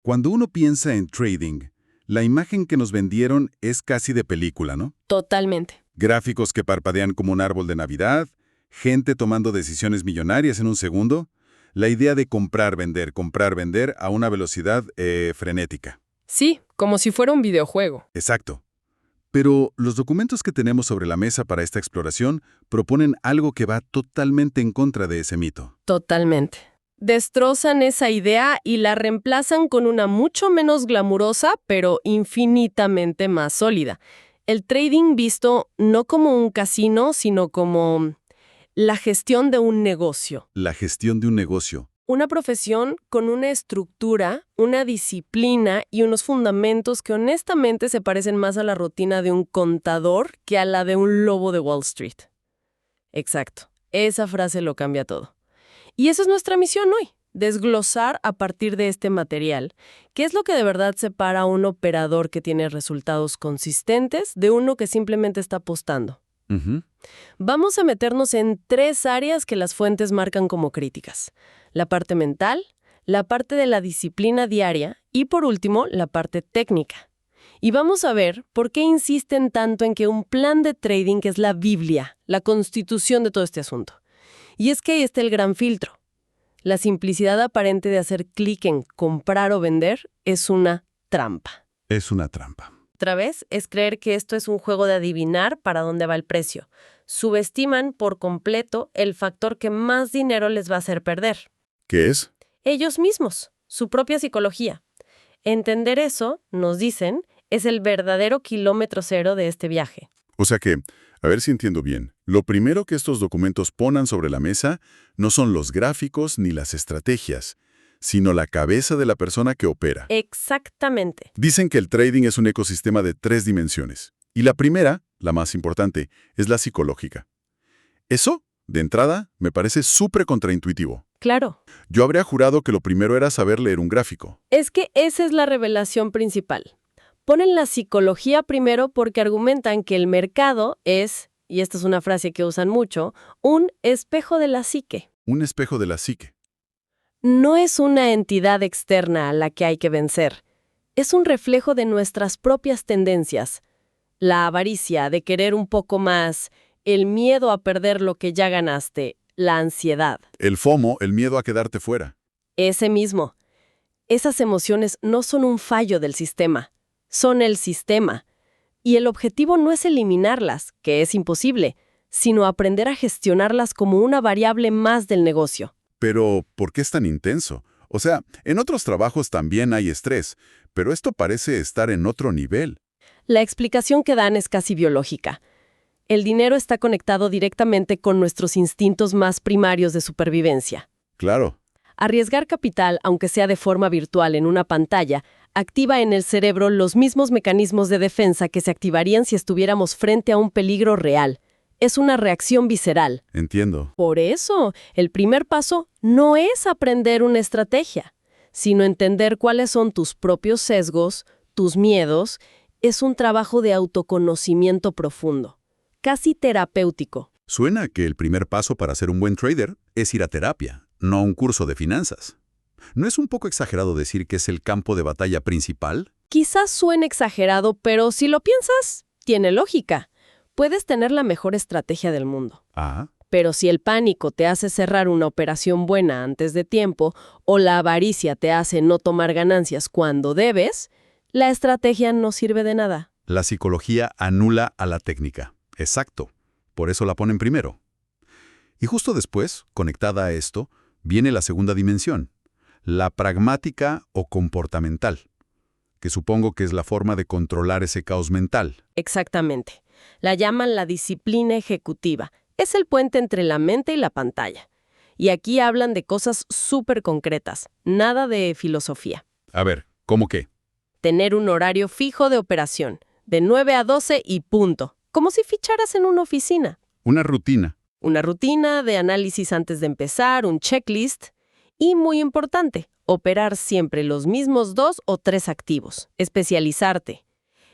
Cuando uno piensa en trading, la imagen que nos vendieron es casi de película, ¿no? Totalmente. Gráficos que parpadean como un árbol de Navidad, gente tomando decisiones millonarias en un segundo, la idea de comprar, vender a una velocidad frenética. Sí, como si fuera un videojuego. Exacto. Pero los documentos que tenemos sobre la mesa para esta exploración proponen algo que va totalmente en contra de ese mito. Totalmente. Destrozan esa idea y la reemplazan con una mucho menos glamurosa, pero infinitamente más sólida. El trading visto no como un casino, sino como la gestión de un negocio. La gestión de un negocio. Una profesión con una estructura, una disciplina y unos fundamentos que honestamente se parecen más a la rutina de un contador que a la de un lobo de Wall Street. Exacto. Esa frase lo cambia todo. Y esa es nuestra misión hoy, desglosar a partir de este material qué es lo que de verdad separa a un operador que tiene resultados consistentes de uno que simplemente está apostando. Vamos a meternos en 3 áreas que las fuentes marcan como críticas: la parte mental, la parte de la disciplina diaria y, por último, la parte técnica. Y vamos a ver por qué insisten tanto en que un plan de trading es la Biblia, la constitución de todo este asunto. Y es que ahí está el gran filtro. La simplicidad aparente de hacer clic en comprar o vender es una trampa. Es una trampa. Otra vez, es creer que esto es un juego de adivinar para dónde va el precio. Subestiman por completo el factor que más dinero les va a hacer perder. ¿Qué es? Ellos mismos, su propia psicología. Entender eso, nos dicen, es el verdadero kilómetro cero de este viaje. O sea que, a ver si entiendo bien, lo primero que estos documentos ponen sobre la mesa no son los gráficos ni las estrategias, sino la cabeza de la persona que opera. Exactamente. Dicen que el trading es un ecosistema de 3 dimensiones. Y la primera, la más importante, es la psicológica. Eso, de entrada, me parece súper contraintuitivo. Claro. Yo habría jurado que lo primero era saber leer un gráfico. Es que esa es la revelación principal. Ponen la psicología primero porque argumentan que el mercado es, y esta es una frase que usan mucho, un espejo de la psique. Un espejo de la psique. No es una entidad externa a la que hay que vencer. Es un reflejo de nuestras propias tendencias. La avaricia de querer un poco más, el miedo a perder lo que ya ganaste, la ansiedad. El FOMO, el miedo a quedarte fuera. Ese mismo. Esas emociones no son un fallo del sistema, son el sistema. Y el objetivo no es eliminarlas, que es imposible, sino aprender a gestionarlas como una variable más del negocio. Pero, ¿por qué es tan intenso? O sea, en otros trabajos también hay estrés, pero esto parece estar en otro nivel. La explicación que dan es casi biológica. El dinero está conectado directamente con nuestros instintos más primarios de supervivencia. Claro. Arriesgar capital, aunque sea de forma virtual en una pantalla, activa en el cerebro los mismos mecanismos de defensa que se activarían si estuviéramos frente a un peligro real. Es una reacción visceral. Entiendo. Por eso, el primer paso no es aprender una estrategia, sino entender cuáles son tus propios sesgos, tus miedos. Es un trabajo de autoconocimiento profundo, casi terapéutico. Suena que el primer paso para ser un buen trader es ir a terapia, no a un curso de finanzas. ¿No es un poco exagerado decir que es el campo de batalla principal? Quizás suene exagerado, pero si lo piensas, tiene lógica. Puedes tener la mejor estrategia del mundo. Pero si el pánico te hace cerrar una operación buena antes de tiempo o la avaricia te hace no tomar ganancias cuando debes, la estrategia no sirve de nada. La psicología anula a la técnica. Exacto. Por eso la ponen primero. Y justo después, conectada a esto, viene la segunda dimensión, la pragmática o comportamental, que supongo que es la forma de controlar ese caos mental. Exactamente. La llaman la disciplina ejecutiva. Es el puente entre la mente y la pantalla. Y aquí hablan de cosas súper concretas, nada de filosofía. A ver, ¿cómo qué? Tener un horario fijo de operación, de 9 a 12 y punto, como si ficharas en una oficina. Una rutina. Una rutina de análisis antes de empezar, un checklist. Y muy importante, operar siempre los mismos 2 o 3 activos. Especializarte.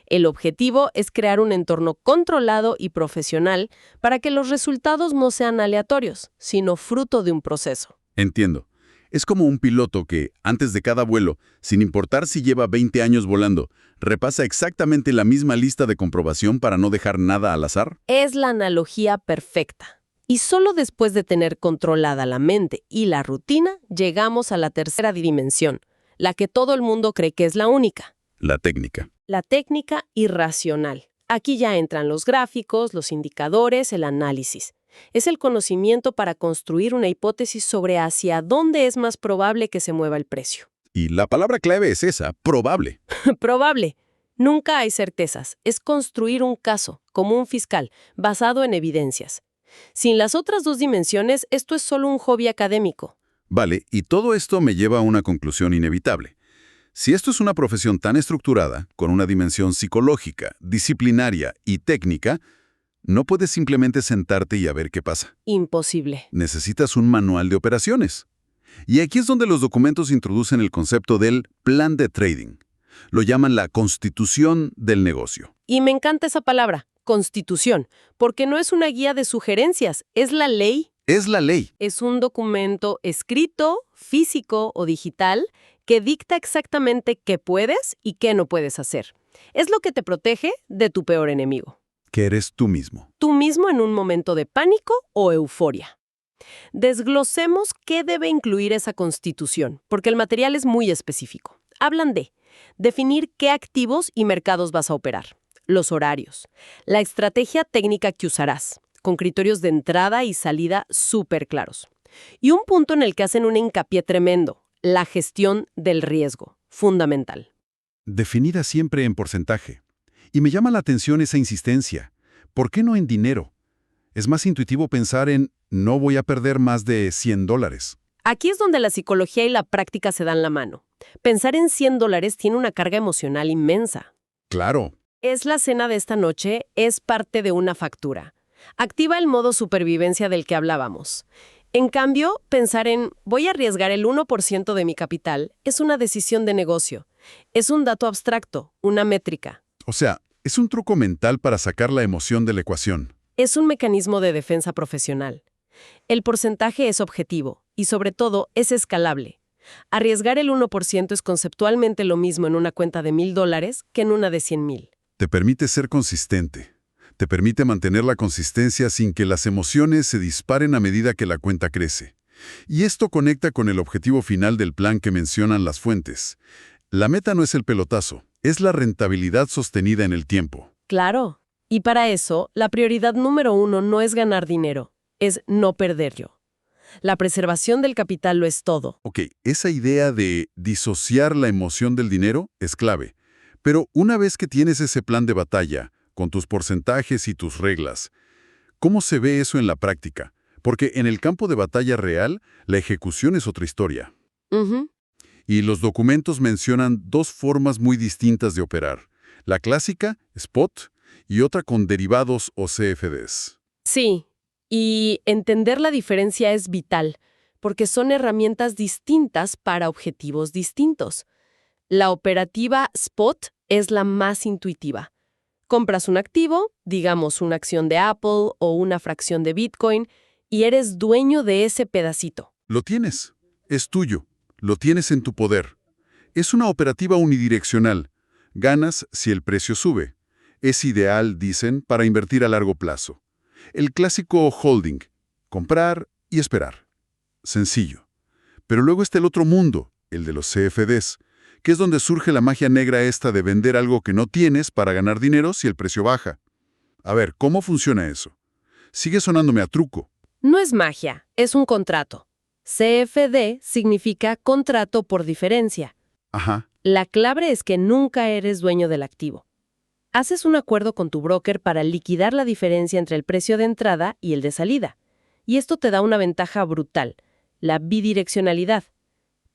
El objetivo es crear un entorno controlado y profesional para que los resultados no sean aleatorios, sino fruto de un proceso. Entiendo. Es como un piloto que, antes de cada vuelo, sin importar si lleva 20 años volando, repasa exactamente la misma lista de comprobación para no dejar nada al azar. Es la analogía perfecta. Y solo después de tener controlada la mente y la rutina, llegamos a la tercera dimensión, la que todo el mundo cree que es la única. La técnica. La técnica irracional. Aquí ya entran los gráficos, los indicadores, el análisis. Es el conocimiento para construir una hipótesis sobre hacia dónde es más probable que se mueva el precio. Y la palabra clave es esa, probable. Probable. Nunca hay certezas. Es construir un caso, como un fiscal, basado en evidencias. Sin las otras dos dimensiones, esto es solo un hobby académico. Vale, y todo esto me lleva a una conclusión inevitable. Si esto es una profesión tan estructurada, con una dimensión psicológica, disciplinaria y técnica, no puedes simplemente sentarte y a ver qué pasa. Imposible. Necesitas un manual de operaciones. Y aquí es donde los documentos introducen el concepto del plan de trading. Lo llaman la constitución del negocio. Y me encanta esa palabra, constitución, porque no es una guía de sugerencias, es la ley. Es la ley. Es un documento escrito, físico o digital que dicta exactamente qué puedes y qué no puedes hacer. Es lo que te protege de tu peor enemigo. Que eres tú mismo. Tú mismo en un momento de pánico o euforia. Desglosemos qué debe incluir esa constitución, porque el material es muy específico. Hablan de definir qué activos y mercados vas a operar, los horarios, la estrategia técnica que usarás, con criterios de entrada y salida súper claros. Y un punto en el que hacen un hincapié tremendo, la gestión del riesgo, fundamental. Definida siempre en porcentaje. Y me llama la atención esa insistencia. ¿Por qué no en dinero? Es más intuitivo pensar en no voy a perder más de $100. Aquí es donde la psicología y la práctica se dan la mano. Pensar en $100 tiene una carga emocional inmensa. Claro. Es la cena de esta noche, es parte de una factura. Activa el modo supervivencia del que hablábamos. En cambio, pensar en voy a arriesgar el 1% de mi capital es una decisión de negocio. Es un dato abstracto, una métrica. O sea, es un truco mental para sacar la emoción de la ecuación. Es un mecanismo de defensa profesional. El porcentaje es objetivo y, sobre todo, es escalable. Arriesgar el 1% es conceptualmente lo mismo en una cuenta de $1,000 que en una de 100,000. Te permite ser consistente. Te permite mantener la consistencia sin que las emociones se disparen a medida que la cuenta crece. Y esto conecta con el objetivo final del plan que mencionan las fuentes. La meta no es el pelotazo, es la rentabilidad sostenida en el tiempo. Claro. Y para eso, la prioridad número 1 no es ganar dinero, es no perderlo. La preservación del capital lo es todo. Ok, esa idea de disociar la emoción del dinero es clave. Pero una vez que tienes ese plan de batalla, con tus porcentajes y tus reglas, ¿cómo se ve eso en la práctica? Porque en el campo de batalla real, la ejecución es otra historia. Ujú. Y los documentos mencionan dos formas muy distintas de operar. La clásica, spot, y otra con derivados o CFDs. Sí, y entender la diferencia es vital, porque son herramientas distintas para objetivos distintos. La operativa spot es la más intuitiva. Compras un activo, digamos una acción de Apple o una fracción de Bitcoin, y eres dueño de ese pedacito. Lo tienes. Es tuyo. Lo tienes en tu poder. Es una operativa unidireccional. Ganas si el precio sube. Es ideal, dicen, para invertir a largo plazo. El clásico holding. Comprar y esperar. Sencillo. Pero luego está el otro mundo, el de los CFDs, que es donde surge la magia negra esta de vender algo que no tienes para ganar dinero si el precio baja. A ver, ¿cómo funciona eso? Sigue sonándome a truco. No es magia, es un contrato. CFD significa contrato por diferencia. Ajá. La clave es que nunca eres dueño del activo. Haces un acuerdo con tu broker para liquidar la diferencia entre el precio de entrada y el de salida. Y esto te da una ventaja brutal, la bidireccionalidad.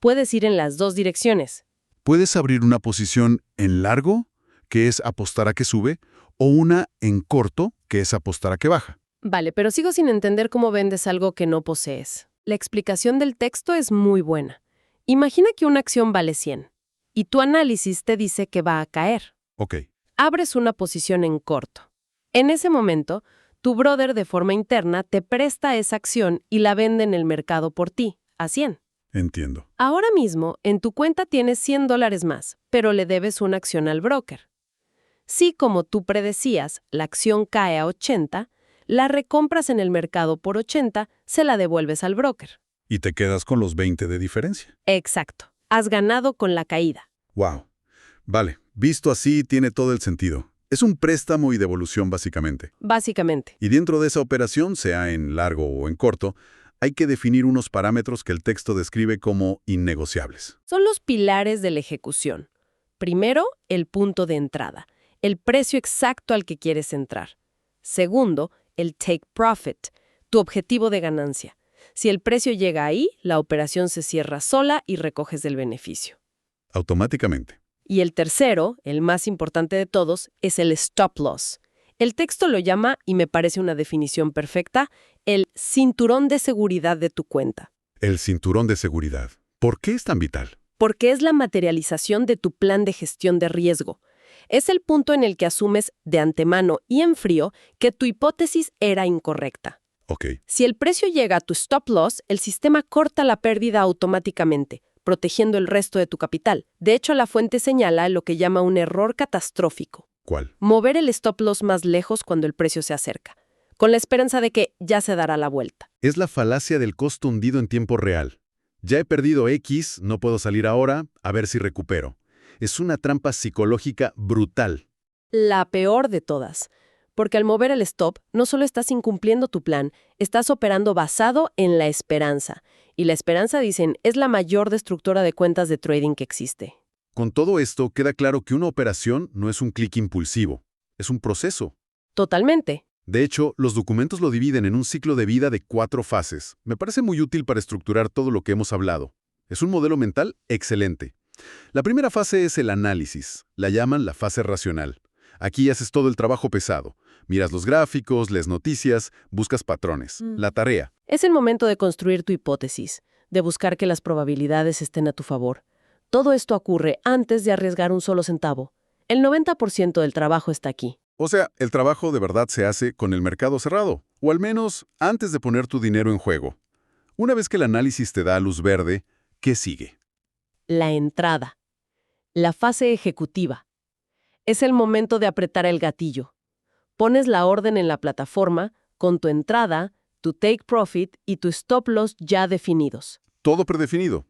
Puedes ir en las dos direcciones. Puedes abrir una posición en largo, que es apostar a que sube, o una en corto, que es apostar a que baja. Vale, pero sigo sin entender cómo vendes algo que no posees. La explicación del texto es muy buena. Imagina que una acción vale 100 y tu análisis te dice que va a caer. Ok. Abres una posición en corto. En ese momento, tu brother de forma interna te presta esa acción y la vende en el mercado por ti, a 100. Entiendo. Ahora mismo, en tu cuenta tienes $100 más, pero le debes una acción al broker. Si, como tú predecías, la acción cae a 80, la recompras en el mercado por 80, se la devuelves al broker. Y te quedas con los 20 de diferencia. Exacto. Has ganado con la caída. Wow. Vale, visto así tiene todo el sentido. Es un préstamo y devolución básicamente. Básicamente. Y dentro de esa operación, sea en largo o en corto, hay que definir unos parámetros que el texto describe como innegociables. Son los pilares de la ejecución. Primero, el punto de entrada, el precio exacto al que quieres entrar. Segundo, el take profit, tu objetivo de ganancia. Si el precio llega ahí, la operación se cierra sola y recoges el beneficio. Automáticamente. Y el tercero, el más importante de todos, es el stop loss. El texto lo llama, y me parece una definición perfecta, el cinturón de seguridad de tu cuenta. El cinturón de seguridad. ¿Por qué es tan vital? Porque es la materialización de tu plan de gestión de riesgo. Es el punto en el que asumes de antemano y en frío que tu hipótesis era incorrecta. Ok. Si el precio llega a tu stop loss, el sistema corta la pérdida automáticamente, protegiendo el resto de tu capital. De hecho, la fuente señala lo que llama un error catastrófico. ¿Cuál? Mover el stop loss más lejos cuando el precio se acerca, con la esperanza de que ya se dará la vuelta. Es la falacia del costo hundido en tiempo real. Ya he perdido X, no puedo salir ahora, a ver si recupero. Es una trampa psicológica brutal. La peor de todas, porque al mover el stop, no solo estás incumpliendo tu plan, estás operando basado en la esperanza. Y la esperanza, dicen, es la mayor destructora de cuentas de trading que existe. Con todo esto, queda claro que una operación no es un clic impulsivo, es un proceso. Totalmente. De hecho, los documentos lo dividen en un ciclo de vida de 4 fases. Me parece muy útil para estructurar todo lo que hemos hablado. Es un modelo mental excelente. La primera fase es el análisis. La llaman la fase racional. Aquí haces todo el trabajo pesado. Miras los gráficos, lees noticias, buscas patrones. La tarea. Es el momento de construir tu hipótesis, de buscar que las probabilidades estén a tu favor. Todo esto ocurre antes de arriesgar un solo centavo. El 90% del trabajo está aquí. O sea, el trabajo de verdad se hace con el mercado cerrado, o al menos antes de poner tu dinero en juego. Una vez que el análisis te da luz verde, ¿qué sigue? La entrada. La fase ejecutiva. Es el momento de apretar el gatillo. Pones la orden en la plataforma con tu entrada, tu take profit y tu stop loss ya definidos. Todo predefinido.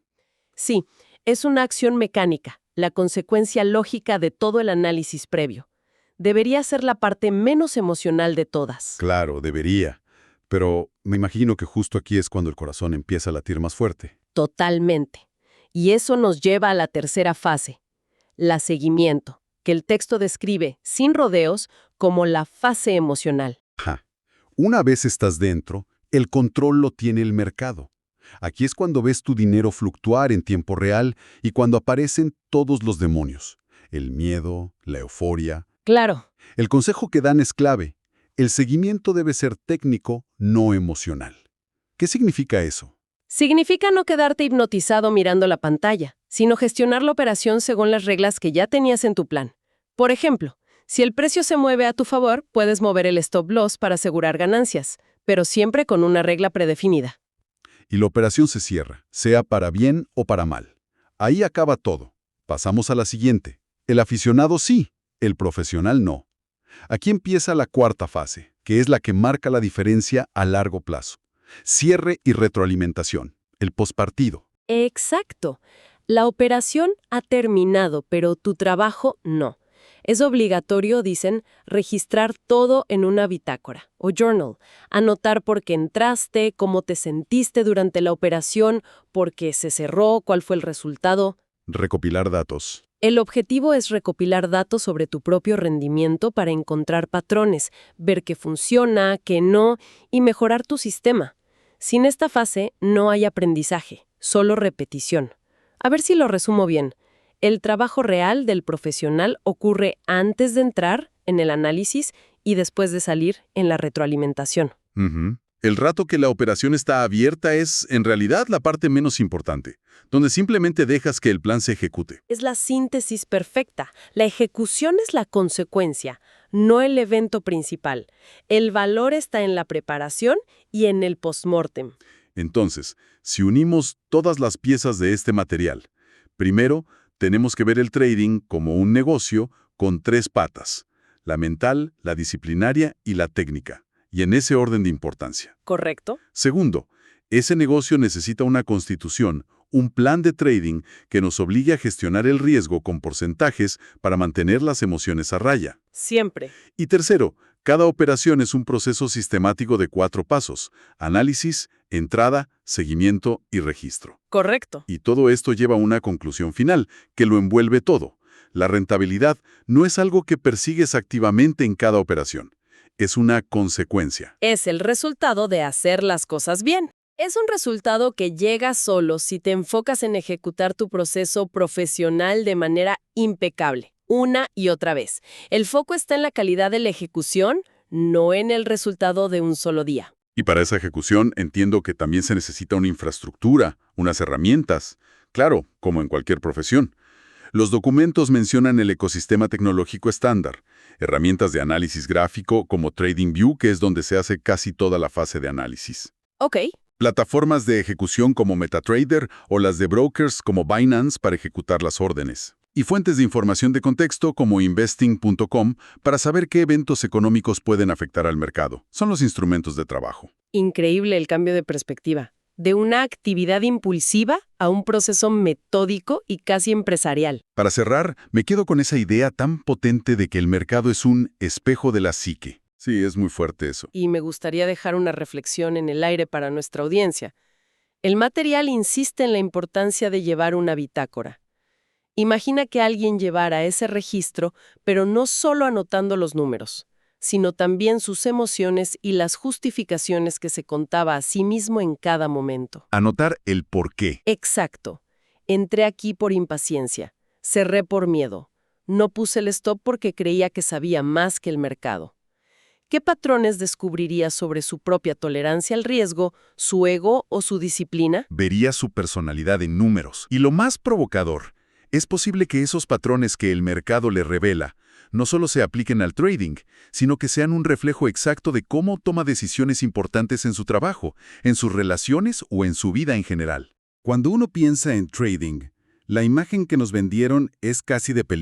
Sí, es una acción mecánica, la consecuencia lógica de todo el análisis previo. Debería ser la parte menos emocional de todas. Claro, debería. Pero me imagino que justo aquí es cuando el corazón empieza a latir más fuerte. Totalmente. Y eso nos lleva a la tercera fase, la seguimiento, que el texto describe, sin rodeos, como la fase emocional. Ja. Una vez estás dentro, el control lo tiene el mercado. Aquí es cuando ves tu dinero fluctuar en tiempo real y cuando aparecen todos los demonios. El miedo, la euforia. Claro. El consejo que dan es clave. El seguimiento debe ser técnico, no emocional. ¿Qué significa eso? Significa no quedarte hipnotizado mirando la pantalla, sino gestionar la operación según las reglas que ya tenías en tu plan. Por ejemplo, si el precio se mueve a tu favor, puedes mover el stop loss para asegurar ganancias, pero siempre con una regla predefinida. Y la operación se cierra, sea para bien o para mal. Ahí acaba todo. Pasamos a la siguiente. El aficionado sí, el profesional no. Aquí empieza la cuarta fase, que es la que marca la diferencia a largo plazo. Cierre y retroalimentación, el pospartido. Exacto. La operación ha terminado, pero tu trabajo no. Es obligatorio, dicen, registrar todo en una bitácora o journal, anotar por qué entraste, cómo te sentiste durante la operación, por qué se cerró, cuál fue el resultado. Recopilar datos. El objetivo es recopilar datos sobre tu propio rendimiento para encontrar patrones, ver qué funciona, qué no, y mejorar tu sistema. Sin esta fase no hay aprendizaje, solo repetición. A ver si lo resumo bien. El trabajo real del profesional ocurre antes de entrar en el análisis y después de salir en la retroalimentación. El rato que la operación está abierta es, en realidad, la parte menos importante, donde simplemente dejas que el plan se ejecute. Es la síntesis perfecta. La ejecución es la consecuencia, no el evento principal. El valor está en la preparación y en el postmortem. Entonces, Si unimos todas las piezas de este material, primero, tenemos que ver el trading como un negocio con 3 patas: la mental, la disciplinaria y la técnica, y en ese orden de importancia. ¿Correcto? Segundo, ese negocio necesita una constitución, un plan de trading que nos obligue a gestionar el riesgo con porcentajes para mantener las emociones a raya. Siempre. Y tercero, cada operación es un proceso sistemático de 4 pasos: análisis, entrada, seguimiento y registro. Correcto. Y todo esto lleva a una conclusión final, que lo envuelve todo. La rentabilidad no es algo que persigues activamente en cada operación. Es una consecuencia. Es el resultado de hacer las cosas bien. Es un resultado que llega solo si te enfocas en ejecutar tu proceso profesional de manera impecable, una y otra vez. El foco está en la calidad de la ejecución, no en el resultado de un solo día. Y para esa ejecución entiendo que también se necesita una infraestructura, unas herramientas. Claro, como en cualquier profesión. Los documentos mencionan el ecosistema tecnológico estándar, herramientas de análisis gráfico como TradingView, que es donde se hace casi toda la fase de análisis. Ok. Plataformas de ejecución como MetaTrader o las de brokers como Binance para ejecutar las órdenes. Y fuentes de información de contexto como investing.com para saber qué eventos económicos pueden afectar al mercado. Son los instrumentos de trabajo. Increíble el cambio de perspectiva. De una actividad impulsiva a un proceso metódico y casi empresarial. Para cerrar, me quedo con esa idea tan potente de que el mercado es un espejo de la psique. Sí, es muy fuerte eso. Y me gustaría dejar una reflexión en el aire para nuestra audiencia. El material insiste en la importancia de llevar una bitácora. Imagina que alguien llevara ese registro, pero no solo anotando los números, sino también sus emociones y las justificaciones que se contaba a sí mismo en cada momento. Anotar el por qué. Exacto. Entré aquí por impaciencia. Cerré por miedo. No puse el stop porque creía que sabía más que el mercado. ¿Qué patrones descubriría sobre su propia tolerancia al riesgo, su ego o su disciplina? Vería su personalidad en números. Y lo más provocador, es posible que esos patrones que el mercado le revela no solo se apliquen al trading, sino que sean un reflejo exacto de cómo toma decisiones importantes en su trabajo, en sus relaciones o en su vida en general. Cuando uno piensa en trading, la imagen que nos vendieron es casi de película.